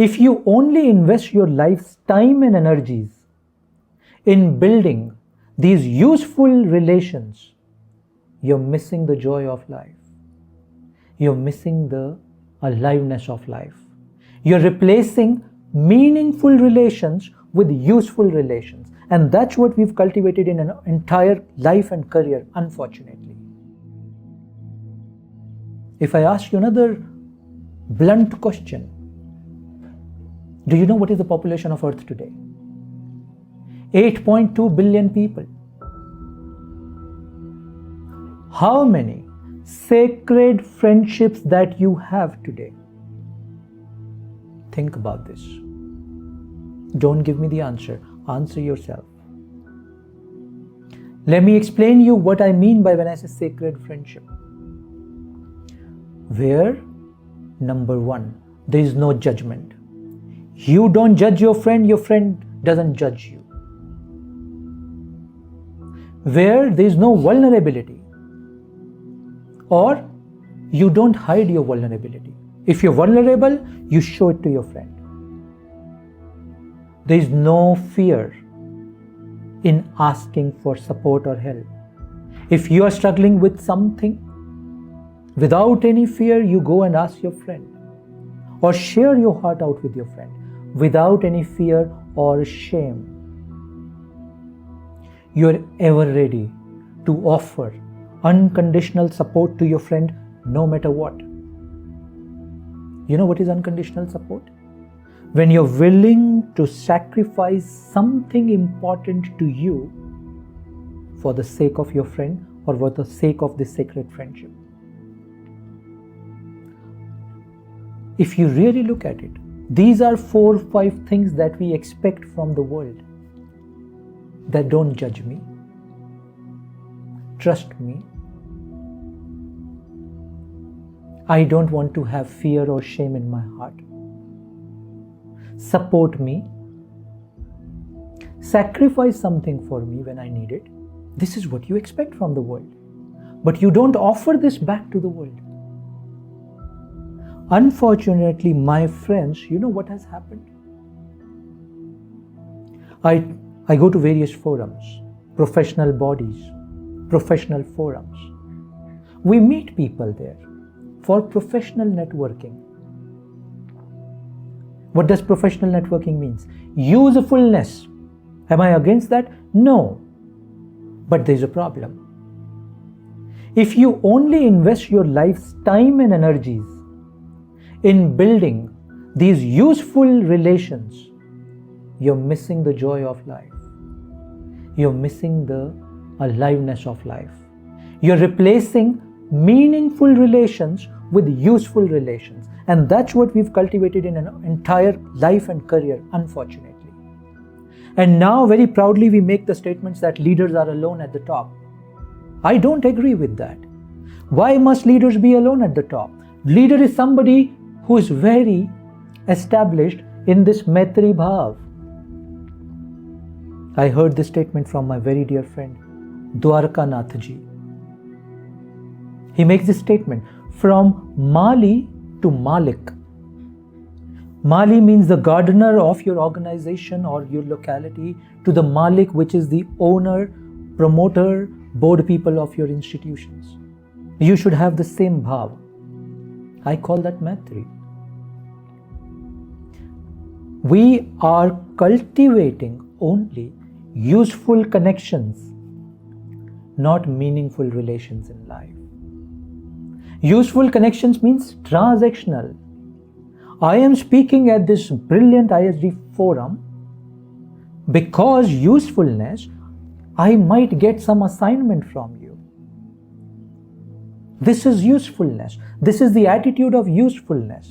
If you only invest your life's time and energies in building these useful relations, you're missing the joy of life. You're missing the aliveness of life. You're replacing meaningful relations with useful relations. And that's what we've cultivated in an entire life and career, unfortunately. If I ask you another blunt question, do you know what is the population of Earth today? 8.2 billion people. How many sacred friendships that you have today? Think about this. Don't give me the answer. Answer yourself. Let me explain you what I mean by when I say sacred friendship. Where, number one, there is no judgment. You don't judge your friend doesn't judge you. Where there is no vulnerability, or you don't hide your vulnerability. If you're vulnerable, you show it to your friend. There is no fear in asking for support or help. If you are struggling with something, without any fear, you go and ask your friend, or share your heart out with your friend, without any fear or shame. You are ever ready to offer unconditional support to your friend no matter what. You know what is unconditional support? When you're willing to sacrifice something important to you for the sake of your friend or for the sake of this sacred friendship. If you really look at it, these are 4 or 5 things that we expect from the world. That don't judge me, trust me, I don't want to have fear or shame in my heart, support me, sacrifice something for me when I need it. This is what you expect from the world. But you don't offer this back to the world. Unfortunately, my friends, you know what has happened? I go to various forums, professional bodies, professional forums. We meet people there for professional networking. What does professional networking mean? Usefulness. Am I against that? No. But there's a problem. If you only invest your life's time and energies in building these useful relations, you're missing the joy of life. You're missing the aliveness of life. You're replacing meaningful relations with useful relations. And that's what we've cultivated in an entire life and career, unfortunately. And now very proudly we make the statements that leaders are alone at the top. I don't agree with that. Why must leaders be alone at the top? Leader is somebody who is very established in this Maitri Bhav. I heard this statement from my very dear friend, Dwarkanath ji. He makes this statement, from Mali to Malik. Mali means the gardener of your organization or your locality, to the Malik, which is the owner, promoter, board people of your institutions. You should have the same bhav. I call that Maitri. We are cultivating only useful connections, not meaningful relations in life. Useful connections means transactional. I am speaking at this brilliant ISD forum because usefulness, I might get some assignment from you. This is usefulness. This is the attitude of usefulness.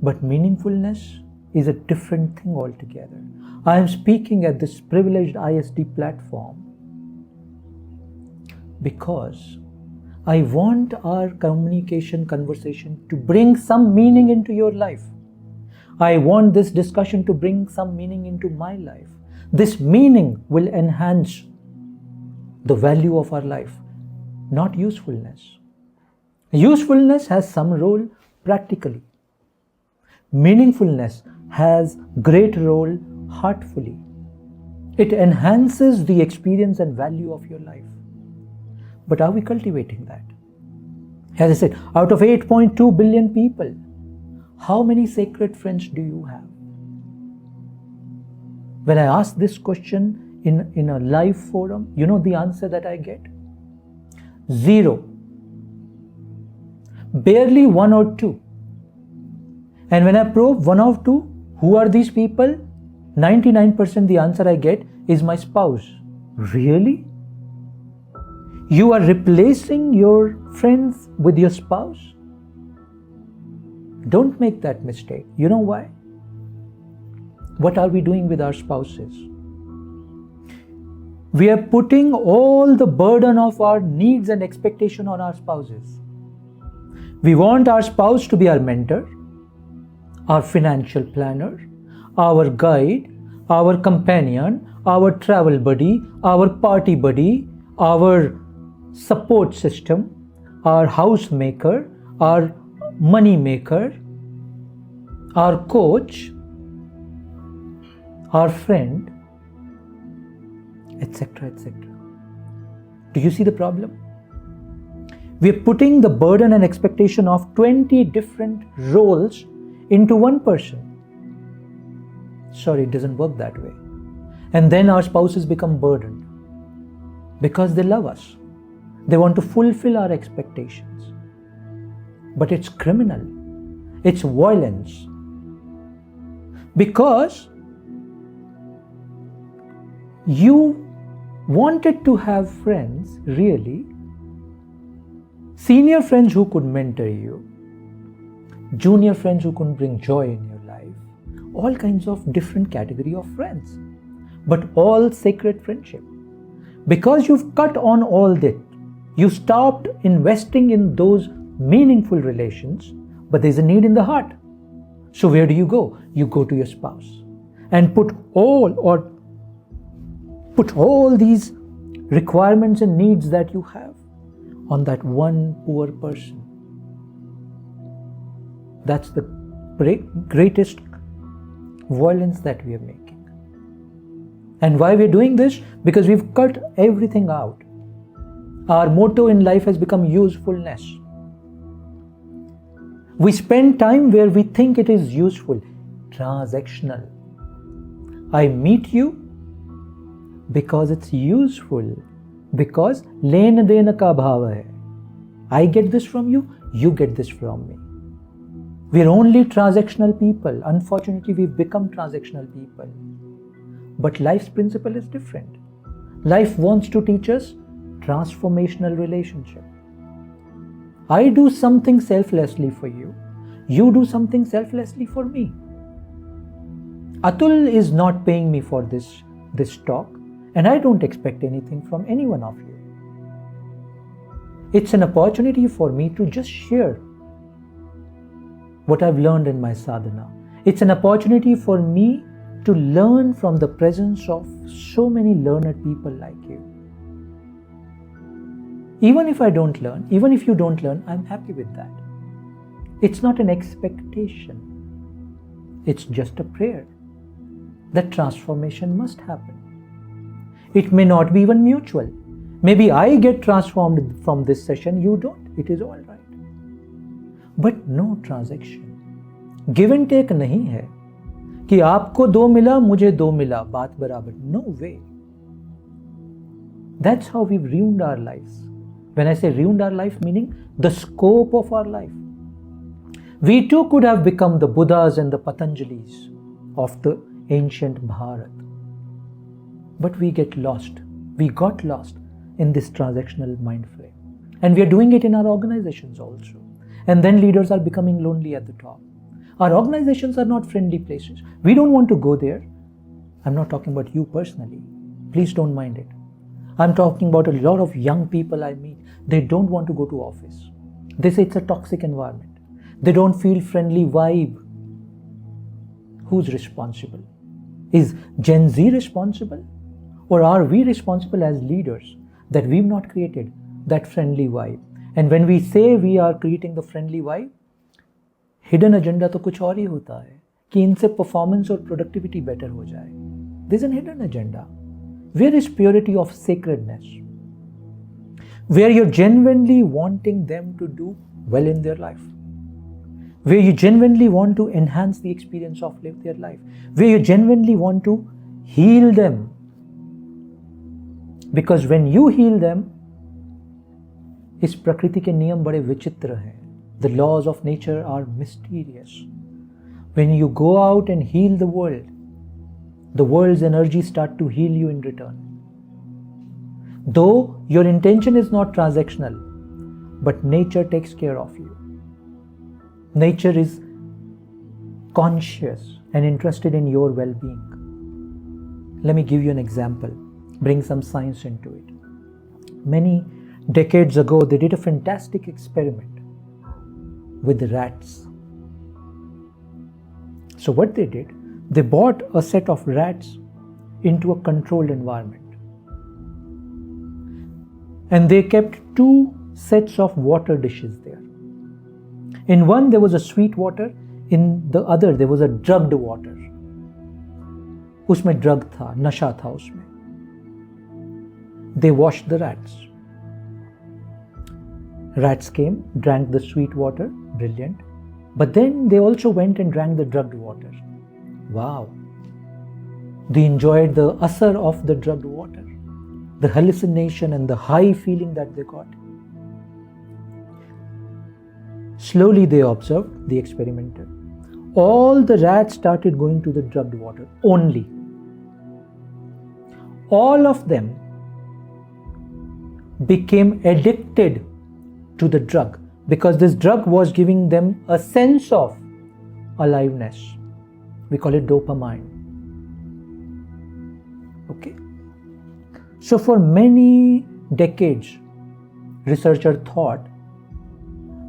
But meaningfulness is a different thing altogether. I am speaking at this privileged ISD platform because I want our communication, conversation to bring some meaning into your life. I want this discussion to bring some meaning into my life. This meaning will enhance the value of our life, not usefulness. Usefulness has some role practically. Meaningfulness has great role heartfully. It enhances the experience and value of your life. But are we cultivating that? As I said, out of 8.2 billion people, how many sacred friends do you have? When I ask this question in a live forum, you know the answer that I get? 0. Barely 1 or 2. And when I probe 1 or 2, who are these people? 99% the answer I get is my spouse. Really? You are replacing your friends with your spouse? Don't make that mistake. You know why? What are we doing with our spouses? We are putting all the burden of our needs and expectation on our spouses. We want our spouse to be our mentor, our financial planner, our guide, our companion, our travel buddy, our party buddy, our support system, our house maker, our money maker, our coach, our friend, etc., etc. Do you see the problem? We are putting the burden and expectation of 20 different roles into one person. Sorry, it doesn't work that way. And then our spouses become burdened because they love us. They want to fulfill our expectations. But it's criminal. It's violence. Because you wanted to have friends, really, senior friends who could mentor you, junior friends who could bring joy in your life, all kinds of different category of friends, but all sacred friendship. Because you've cut on all that, you stopped investing in those meaningful relations, but there's a need in the heart. So where do you go? You go to your spouse and put all these requirements and needs that you have on that one poor person. That's the greatest violence that we are making. And why we're doing this? Because we've cut everything out. Our motto in life has become usefulness. We spend time where we think it is useful. Transactional. I meet you because it's useful. Because lena dena ka bhav hai. I get this from you, you get this from me. We're only transactional people. Unfortunately, we've become transactional people. But life's principle is different. Life wants to teach us transformational relationship. I do something selflessly for you. You do something selflessly for me. Atul is not paying me for this talk, and I don't expect anything from any one of you. It's an opportunity for me to just share what I've learned in my sadhana. It's an opportunity for me to learn from the presence of so many learned people like you. Even if I don't learn, even if you don't learn, I'm happy with that. It's not an expectation. It's just a prayer that transformation must happen. It may not be even mutual. Maybe I get transformed from this session, you don't. It is all right. But no transaction. Give and take नहीं है कि आपको 2 मिला मुझे 2 मिला बात बराबर. No way. That's how we've ruined our lives. When I say ruined our life, meaning the scope of our life. We too could have become the Buddhas and the Patanjalis of the ancient Bharat. But we get lost. We got lost in this transactional mind frame. And we are doing it in our organizations also. And then leaders are becoming lonely at the top. Our organizations are not friendly places. We don't want to go there. I'm not talking about you personally. Please don't mind it. I'm talking about a lot of young people I meet. They don't want to go to office. They say it's a toxic environment. They don't feel friendly vibe. Who's responsible? Is Gen Z responsible? Or are we responsible as leaders that we've not created that friendly vibe? And when we say we are creating the friendly vibe, hidden agenda तो कुछ और ही होता है कि इनसे performance और productivity better हो जाए. There is an hidden agenda. Where is purity of sacredness? Where you're genuinely wanting them to do well in their life, where you genuinely want to enhance the experience of their life, where you genuinely want to heal them. Because when you heal them, इस प्रकृति के नियम बड़े विचित्र हैं. The laws of nature are mysterious. When you go out and heal the world's energy start to heal you in return. Though your intention is not transactional, but nature takes care of you. Nature is conscious and interested in your well-being. Let me give you an example, bring some science into it. Many decades ago, they did a fantastic experiment with rats. So what they did, they brought a set of rats into a controlled environment. And they kept 2 sets of water dishes there. In one there was a sweet water, in the other there was a drugged water. उसमें drug था, नशा था उसमें. They washed the rats. Rats came, drank the sweet water, brilliant. But then they also went and drank the drugged water. Wow. They enjoyed the asar of the drugged water, the hallucination and the high feeling that they got. Slowly they observed, the experimenter. All the rats started going to the drugged water only. All of them became addicted to the drug because this drug was giving them a sense of aliveness. We call it dopamine. Okay? So for many decades, researchers thought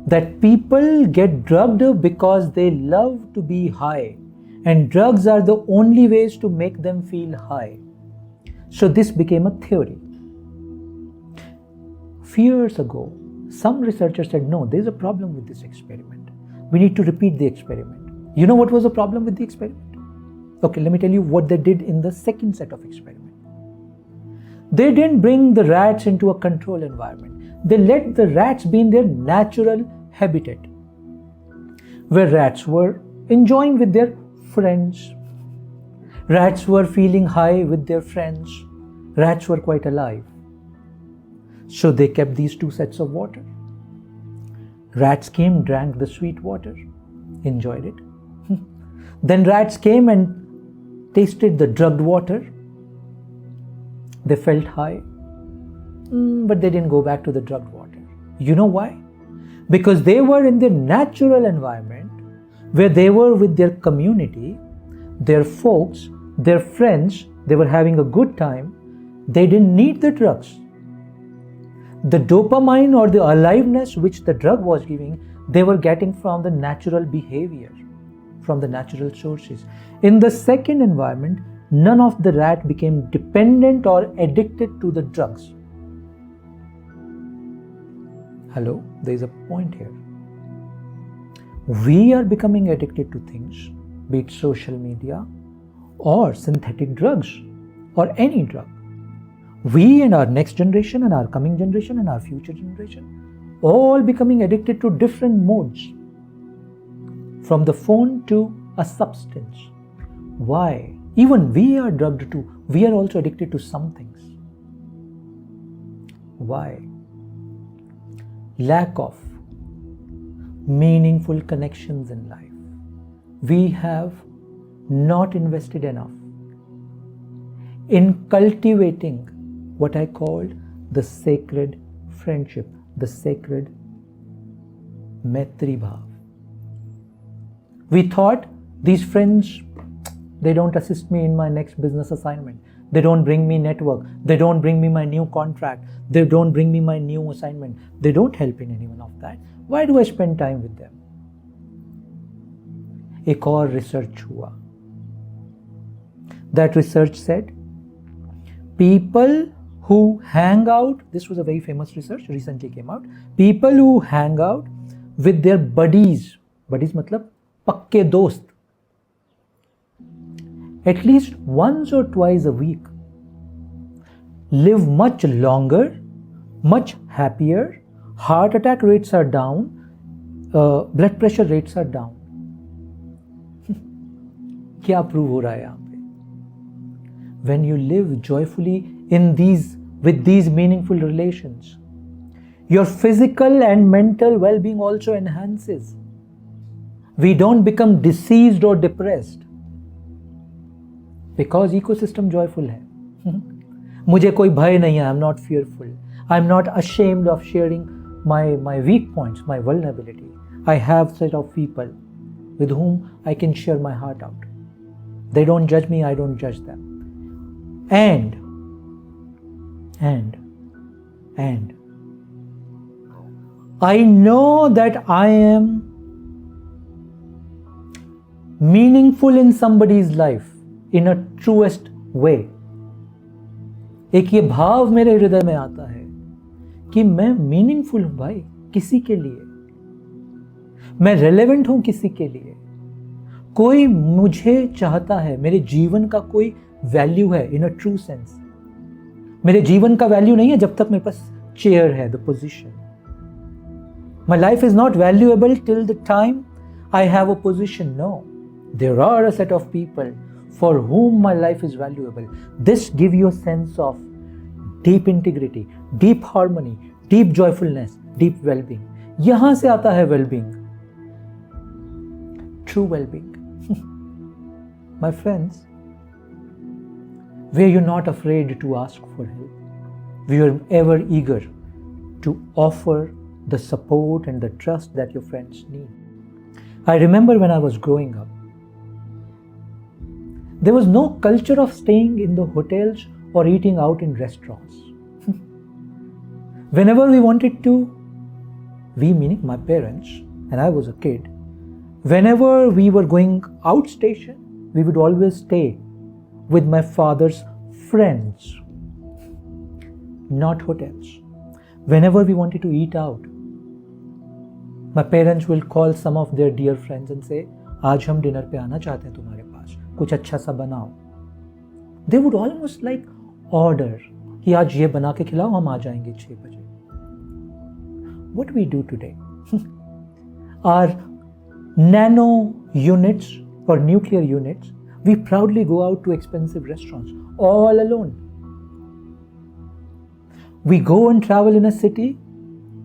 that people get drugged because they love to be high, and drugs are the only ways to make them feel high. So this became a theory. Few years ago, some researchers said, no, there's a problem with this experiment. We need to repeat the experiment. You know what was the problem with the experiment? Okay, let me tell you what they did in the second set of experiments. They didn't bring the rats into a controlled environment. They let the rats be in their natural habitat, where rats were enjoying with their friends. Rats were feeling high with their friends. Rats were quite alive. So they kept these 2 sets of water. Rats came, drank the sweet water, enjoyed it. Then rats came and tasted the drugged water. They felt high, but they didn't go back to the drugged water. You know why? Because they were in their natural environment, where they were with their community, their folks, their friends. They were having a good time. They didn't need the drugs. The dopamine or the aliveness which the drug was giving, they were getting from the natural behavior, from the natural sources. In the second environment, none of the rat became dependent or addicted to the drugs. Hello, there is a point here. We are becoming addicted to things, be it social media or synthetic drugs or any drug. We and our next generation and our coming generation and our future generation, all becoming addicted to different modes, from the phone to a substance. Why? Even we are drugged too. We are also addicted to some things. Why? Lack of meaningful connections in life. We have not invested enough in cultivating what I called the sacred friendship, the sacred Maitri Bhav. We thought these friends, they don't assist me in my next business assignment. They don't bring me network. They don't bring me my new contract. They don't bring me my new assignment. They don't help in any one of that. Why do I spend time with them? एक और research हुआ. That research said, people who hang out, this was a very famous research, recently came out, people who hang out with their buddies, buddies मतलब पक्के दोस्त. At least once or twice a week. Live much longer, much happier, heart attack rates are down, blood pressure rates are down. क्या prove हो रहा है यहाँ पे? When you live joyfully with these meaningful relations, your physical and mental well-being also enhances. We don't become diseased or depressed because ecosystem joyful है. मुझे कोई भय नहीं है. I'm not fearful. I'm not ashamed of sharing my weak points, my vulnerability. I have set of people with whom I can share my heart out. They don't judge me, I don't judge them. And I know that I am meaningful in somebody's life in a truest way. एक ये भाव मेरे हृदय में आता है कि मैं मीनिंगफुल हूं भाई किसी के लिए. मैं रेलेवेंट हूं किसी के लिए. कोई मुझे चाहता है. मेरे जीवन का कोई वैल्यू है इन अ ट्रू सेंस. मेरे जीवन का वैल्यू नहीं है जब तक मेरे पास चेयर है, the position. My life is not valuable till the time I have a position. No, there are a set of people for whom my life is valuable. This gives you a sense of deep integrity, deep harmony, deep joyfulness, deep well-being. यहाँ से आता है well-being, true well-being. My friends, were you not afraid to ask for help? Were you ever eager to offer the support and the trust that your friends need? I remember when I was growing up, there was no culture of staying in the hotels or eating out in restaurants. Whenever we wanted to, we meaning my parents, and I was a kid, whenever we were going outstation, we would always stay with my father's friends, not hotels. Whenever we wanted to eat out, my parents will call some of their dear friends and say, आज हम dinner पे आना चाहते हैं तुम्हारे पास, कुछ अच्छा सा बनाओ. They would almost like order कि आज ये बना के खिलाओ, हम आ जाएंगे 6 बजे. What we do today? Our nano units or nuclear units, we proudly go out to expensive restaurants all alone. We go and travel in a city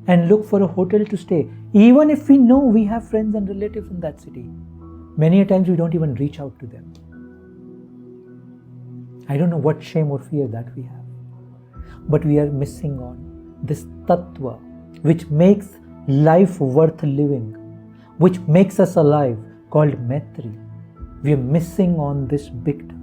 and look for a hotel to stay, even if we know we have friends and relatives in that city. Many a times we don't even reach out to them. I don't know what shame or fear that we have. But we are missing on this tattva which makes life worth living, which makes us alive, called Maitri. We are missing on this big time.